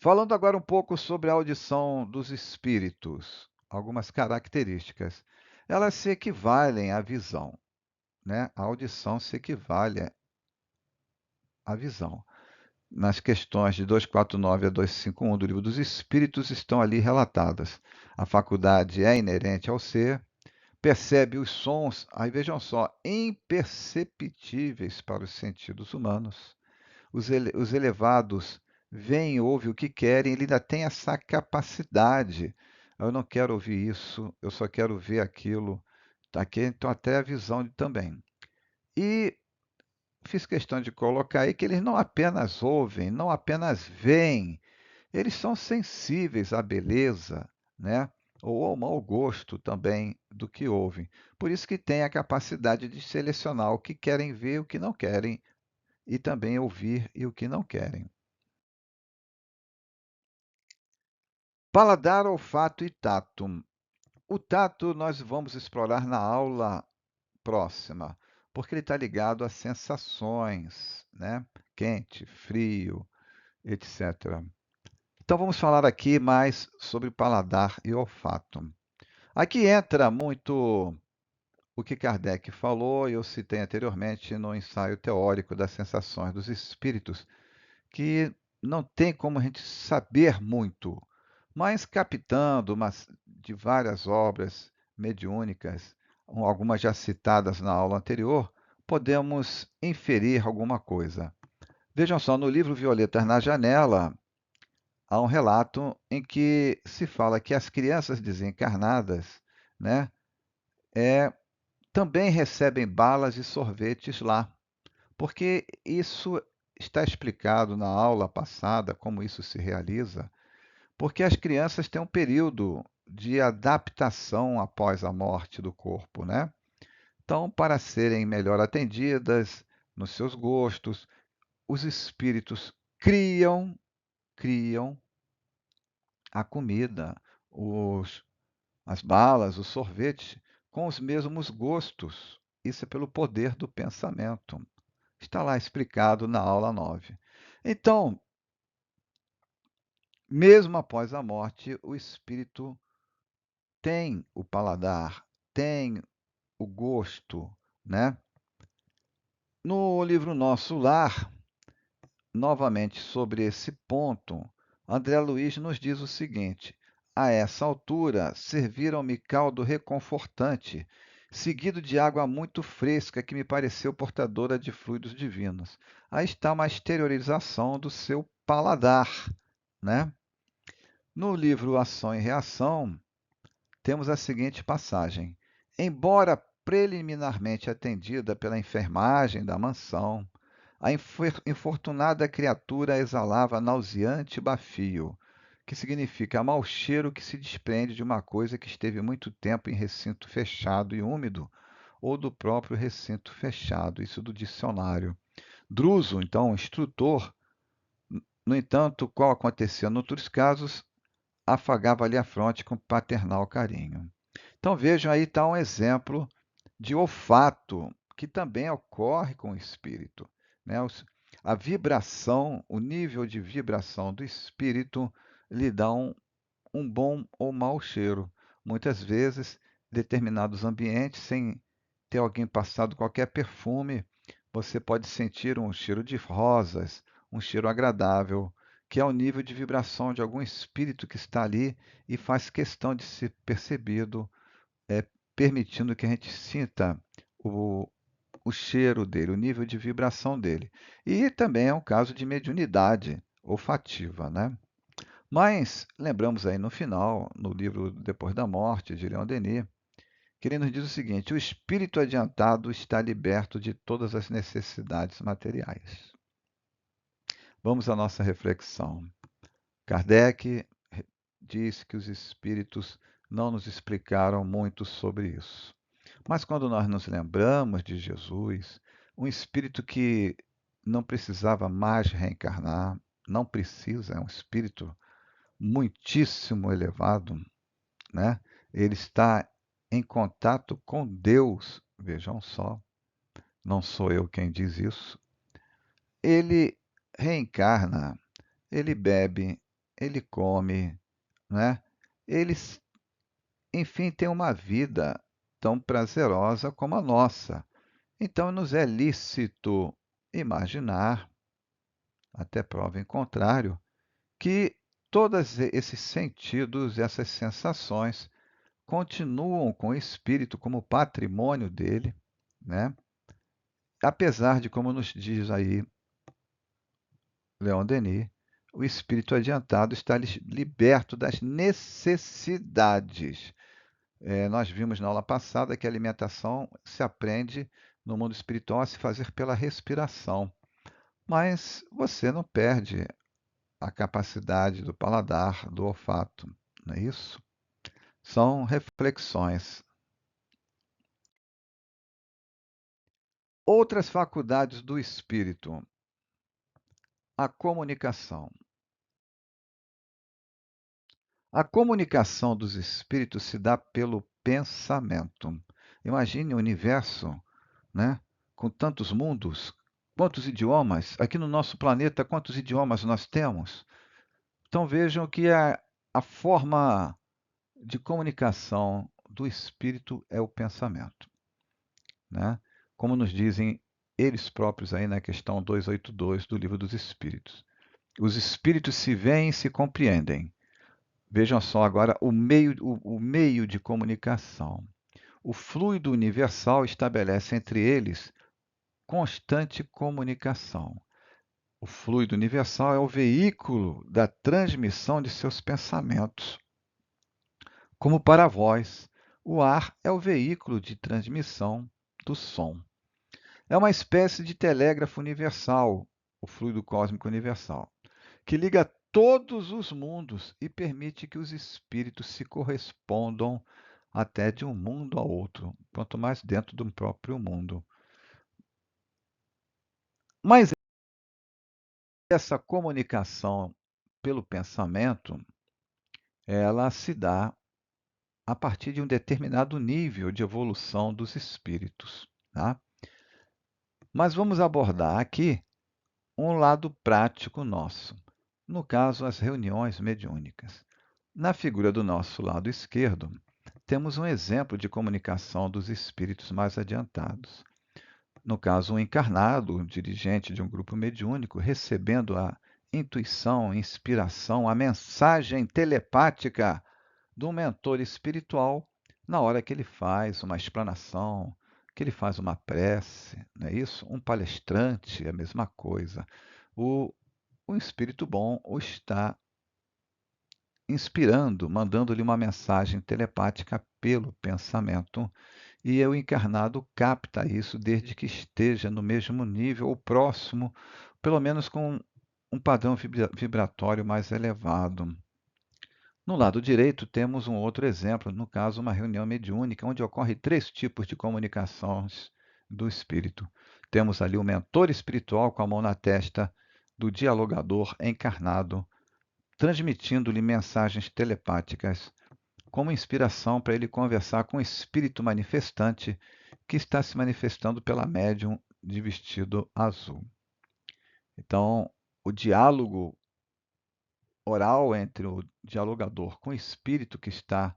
Falando agora um pouco sobre a audição dos espíritos, algumas características. Elas se equivalem à visão, né? A audição se equivale à visão. Nas questões de 249 a 251 do Livro dos Espíritos estão ali relatadas. A faculdade é inerente ao ser, percebe os sons, aí vejam só, imperceptíveis para os sentidos humanos. Os elevados veem e ouvem o que querem, ele ainda tem essa capacidade. Eu não quero ouvir isso, eu só quero ver aquilo. Tá aqui, então, até a visão também. E fiz questão de colocar aí que eles não apenas ouvem, não apenas veem, eles são sensíveis à beleza, né? Ou ao mau gosto também do que ouvem. Por isso que têm a capacidade de selecionar o que querem ver, o que não querem, e também ouvir e o que não querem. Paladar, olfato e tato. O tato nós vamos explorar na aula próxima, porque ele está ligado às sensações, né? Quente, frio, etc. Então vamos falar aqui mais sobre paladar e olfato. Aqui entra muito o que Kardec falou, e eu citei anteriormente no ensaio teórico das sensações dos espíritos, que não tem como a gente saber muito, mas captando de várias obras mediúnicas, algumas já citadas na aula anterior, podemos inferir alguma coisa. Vejam só, no livro Violetas na Janela, há um relato em que se fala que as crianças desencarnadas, né, é, também recebem balas e sorvetes lá, porque isso está explicado na aula passada, como isso se realiza, porque as crianças têm um período de adaptação após a morte do corpo, né? Então, para serem melhor atendidas nos seus gostos, os espíritos criam a comida, os, as balas, os sorvetes, com os mesmos gostos. Isso é pelo poder do pensamento. Está lá explicado na aula 9. Então, mesmo após a morte, o espírito tem o paladar, tem o gosto, né? No livro Nosso Lar, novamente sobre esse ponto, André Luiz nos diz o seguinte: a essa altura, serviram-me caldo reconfortante, seguido de água muito fresca que me pareceu portadora de fluidos divinos. Aí está uma exteriorização do seu paladar, né? No livro Ação e Reação, temos a seguinte passagem: embora preliminarmente atendida pela enfermagem da mansão, a infortunada criatura exalava nauseante bafio, que significa mau cheiro que se desprende de uma coisa que esteve muito tempo em recinto fechado e úmido, ou do próprio recinto fechado, isso do dicionário. Druso, então, instrutor, no entanto, qual acontecia em outros casos, afagava-lhe a fronte com paternal carinho. Então vejam aí está um exemplo de olfato que também ocorre com o espírito, né? A vibração, o nível de vibração do espírito lhe dá um bom ou mau cheiro. Muitas vezes, em determinados ambientes, sem ter alguém passado qualquer perfume, você pode sentir um cheiro de rosas, um cheiro agradável, que é o nível de vibração de algum espírito que está ali e faz questão de ser percebido, é, permitindo que a gente sinta o, o cheiro dele, o nível de vibração dele. E também é um caso de mediunidade olfativa, né? Mas lembramos aí no final, no livro Depois da Morte, de Leon Denis, que ele nos diz o seguinte: o espírito adiantado está liberto de todas as necessidades materiais. Vamos à nossa reflexão. Kardec disse que os espíritos não nos explicaram muito sobre isso. Mas quando nós nos lembramos de Jesus, um espírito que não precisava mais reencarnar, não precisa, é um espírito muitíssimo elevado, né? Ele está em contato com Deus, vejam só, não sou eu quem diz isso. Ele reencarna, ele bebe, ele come, né? Eles, enfim, têm uma vida tão prazerosa como a nossa. Então, nos é lícito imaginar, até prova em contrário, que todos esses sentidos, essas sensações, continuam com o espírito como patrimônio dele, né? Apesar de, como nos diz aí Leon Denis, o espírito adiantado está liberto das necessidades. Nós vimos na aula passada que a alimentação se aprende no mundo espiritual a se fazer pela respiração, mas você não perde a capacidade do paladar, do olfato, não é isso? São reflexões. Outras faculdades do espírito. A comunicação. A comunicação dos espíritos se dá pelo pensamento. Imagine o universo, né? Com tantos mundos, quantos idiomas? Aqui no nosso planeta, quantos idiomas nós temos? Então vejam que a forma de comunicação do espírito é o pensamento, né? Como nos dizem eles próprios aí na questão 282 do Livro dos Espíritos. Os espíritos se veem e se compreendem. Vejam só agora o meio de comunicação. O fluido universal estabelece entre eles constante comunicação. O fluido universal é o veículo da transmissão de seus pensamentos. Como para a voz, o ar é o veículo de transmissão do som. É uma espécie de telégrafo universal, o fluido cósmico universal, que liga todos os mundos e permite que os espíritos se correspondam até de um mundo a outro, quanto mais dentro do próprio mundo. Mas essa comunicação pelo pensamento, ela se dá a partir de um determinado nível de evolução dos espíritos, tá? Mas vamos abordar aqui um lado prático nosso, no caso, as reuniões mediúnicas. Na figura do nosso lado esquerdo, temos um exemplo de comunicação dos espíritos mais adiantados. No caso, um encarnado, um dirigente de um grupo mediúnico, recebendo a intuição, inspiração, a mensagem telepática do mentor espiritual na hora que ele faz uma explanação, que ele faz uma prece, não é isso? Um palestrante, é a mesma coisa. O, o espírito bom o está inspirando, mandando-lhe uma mensagem telepática pelo pensamento, e o encarnado capta isso desde que esteja no mesmo nível ou próximo, pelo menos com um padrão vibratório mais elevado. No lado direito, temos um outro exemplo, no caso, uma reunião mediúnica, onde ocorre três tipos de comunicações do espírito. Temos ali o mentor espiritual com a mão na testa do dialogador encarnado, transmitindo-lhe mensagens telepáticas como inspiração para ele conversar com o espírito manifestante que está se manifestando pela médium de vestido azul. Então, o diálogo oral entre o dialogador com o espírito que está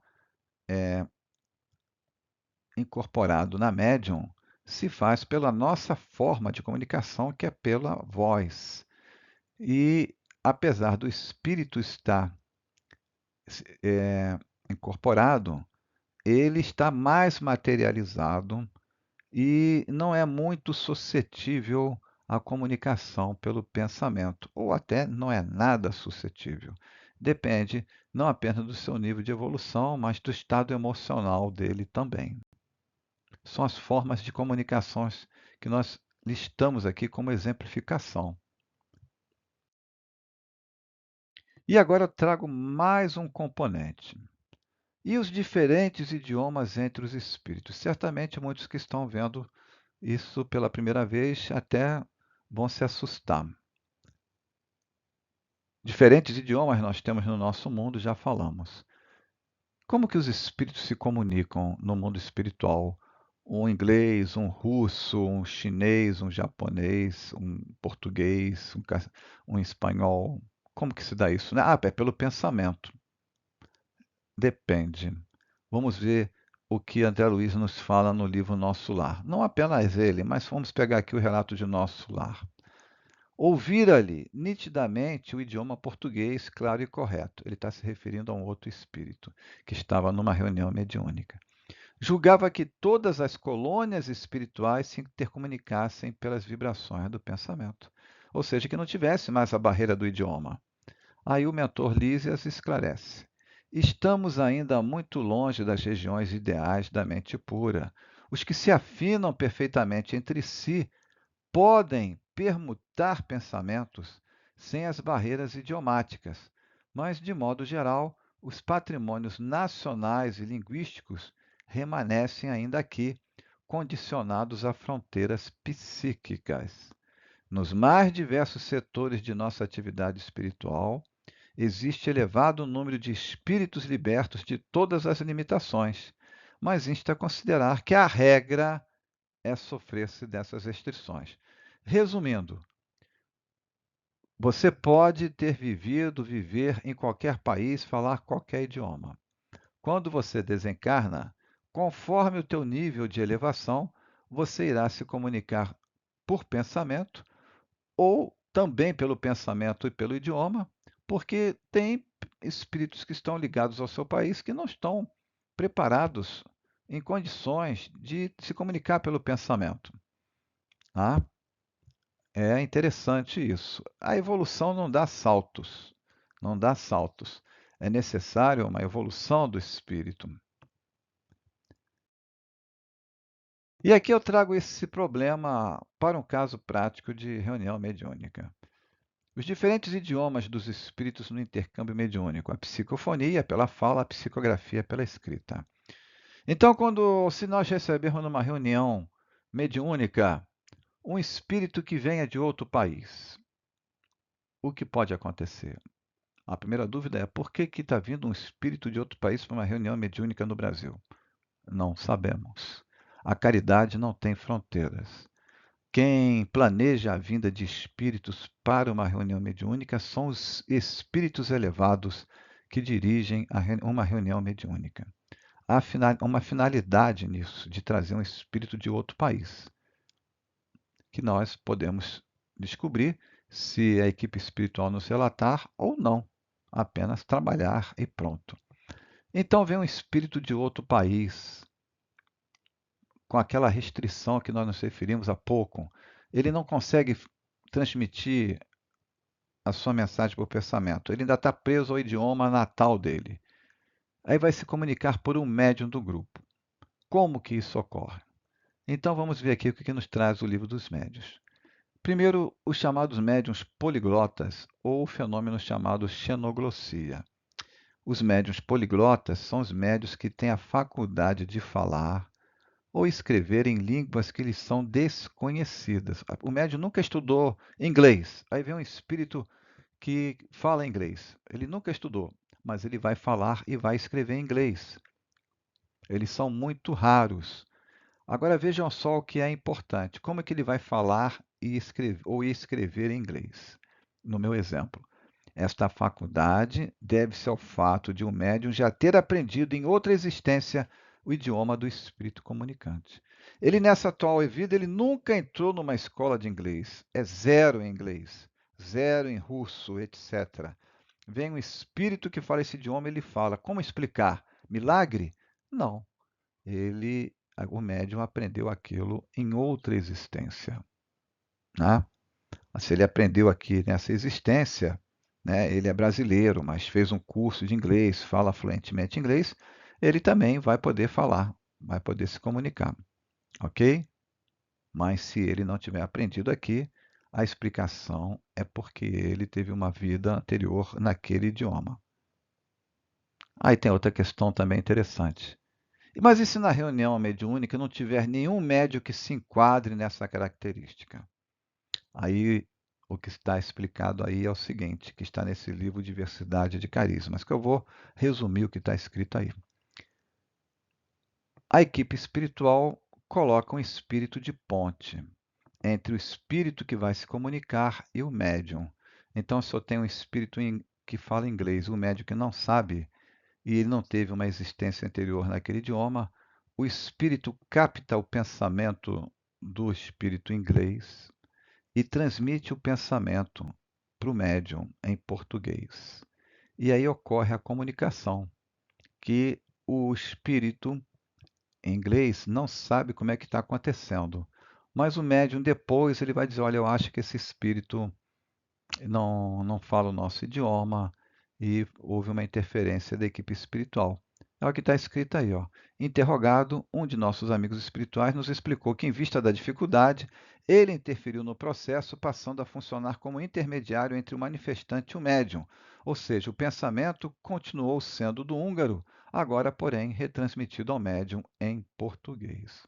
incorporado na médium se faz pela nossa forma de comunicação, que é pela voz. E, apesar do espírito estar incorporado, ele está mais materializado e não é muito suscetível à comunicação pelo pensamento, ou até não é nada suscetível. Depende não apenas do seu nível de evolução, mas do estado emocional dele também. São as formas de comunicações que nós listamos aqui como exemplificação. E agora eu trago mais um componente. E os diferentes idiomas entre os espíritos? Certamente muitos que estão vendo isso pela primeira vez até vão se assustar. Diferentes idiomas nós temos no nosso mundo, já falamos. Como que os espíritos se comunicam no mundo espiritual? Um inglês, um russo, um chinês, um japonês, um português, um espanhol. Como que se dá isso, né? Ah, é pelo pensamento. Depende. Vamos ver o que André Luiz nos fala no livro Nosso Lar. Não apenas ele, mas vamos pegar aqui o relato de Nosso Lar. Ouvira-lhe nitidamente o idioma português claro e correto. Ele está se referindo a um outro espírito que estava numa reunião mediúnica. Julgava que todas as colônias espirituais se intercomunicassem pelas vibrações do pensamento, ou seja, que não tivesse mais a barreira do idioma. Aí o mentor Lísias esclarece: estamos ainda muito longe das regiões ideais da mente pura. Os que se afinam perfeitamente entre si podem permutar pensamentos sem as barreiras idiomáticas, mas, de modo geral, os patrimônios nacionais e linguísticos remanescem ainda aqui, condicionados a fronteiras psíquicas. Nos mais diversos setores de nossa atividade espiritual, existe elevado número de espíritos libertos de todas as limitações, mas insta a considerar que a regra é sofrer-se dessas restrições. Resumindo, você pode ter viver em qualquer país, falar qualquer idioma. Quando você desencarna, conforme o teu nível de elevação, você irá se comunicar por pensamento ou também pelo pensamento e pelo idioma, porque tem espíritos que estão ligados ao seu país que não estão preparados em condições de se comunicar pelo pensamento. Tá? É interessante isso. A evolução não dá saltos, não dá saltos. É necessário uma evolução do espírito. E aqui eu trago esse problema para um caso prático de reunião mediúnica. Os diferentes idiomas dos espíritos no intercâmbio mediúnico, a psicofonia pela fala, a psicografia pela escrita. Então, se nós recebermos numa reunião mediúnica um espírito que venha de outro país, o que pode acontecer? A primeira dúvida é por que está vindo um espírito de outro país para uma reunião mediúnica no Brasil? Não sabemos. A caridade não tem fronteiras. Quem planeja a vinda de espíritos para uma reunião mediúnica são os espíritos elevados que dirigem uma reunião mediúnica. Há uma finalidade nisso, de trazer um espírito de outro país, que nós podemos descobrir se a equipe espiritual nos relatar ou não, apenas trabalhar e pronto. Então vem um espírito de outro país, com aquela restrição que nós nos referimos há pouco. Ele não consegue transmitir a sua mensagem por pensamento. Ele ainda está preso ao idioma natal dele. Aí vai se comunicar por um médium do grupo. Como que isso ocorre? Então vamos ver aqui o que nos traz o livro dos médiuns. Primeiro, os chamados médiuns poliglotas, ou o fenômeno chamado xenoglossia. Os médiuns poliglotas são os médiuns que têm a faculdade de falar ou escrever em línguas que lhes são desconhecidas. O médium nunca estudou inglês. Aí vem um espírito que fala inglês. Ele nunca estudou, mas ele vai falar e vai escrever em inglês. Eles são muito raros. Agora vejam só o que é importante. Como é que ele vai falar e escrever, ou escrever em inglês? No meu exemplo. Esta faculdade deve-se ao fato de um médium já ter aprendido em outra existência o idioma do espírito comunicante. Ele, nessa atual vida, ele nunca entrou numa escola de inglês. É zero em inglês, zero em russo, etc. Vem um espírito que fala esse idioma, ele fala. Como explicar? Milagre? Não. O médium aprendeu aquilo em outra existência. Né? Se ele aprendeu aqui nessa existência, né, ele é brasileiro, mas fez um curso de inglês, fala fluentemente inglês, ele também vai poder falar, vai poder se comunicar, ok? Mas se ele não tiver aprendido aqui, a explicação é porque ele teve uma vida anterior naquele idioma. Aí tem outra questão também interessante. Mas e se na reunião mediúnica não tiver nenhum médium que se enquadre nessa característica? Aí o que está explicado aí é o seguinte, que está nesse livro Diversidade de Carismas, que eu vou resumir o que está escrito aí. A equipe espiritual coloca um espírito de ponte entre o espírito que vai se comunicar e o médium, Então, se eu tenho um espírito que fala inglês, o médium que não sabe, e ele não teve uma existência anterior naquele idioma, o espírito capta o pensamento do espírito inglês e transmite o pensamento para o médium em português. E aí ocorre a comunicação, que o espírito em inglês não sabe como é que está acontecendo. Mas o médium depois ele vai dizer, olha, eu acho que esse espírito não fala o nosso idioma e houve uma interferência da equipe espiritual. É o que está escrito aí, ó. Interrogado, um de nossos amigos espirituais nos explicou que, em vista da dificuldade, ele interferiu no processo, passando a funcionar como intermediário entre o manifestante e o médium. Ou seja, o pensamento continuou sendo do húngaro, agora, porém, retransmitido ao médium em português.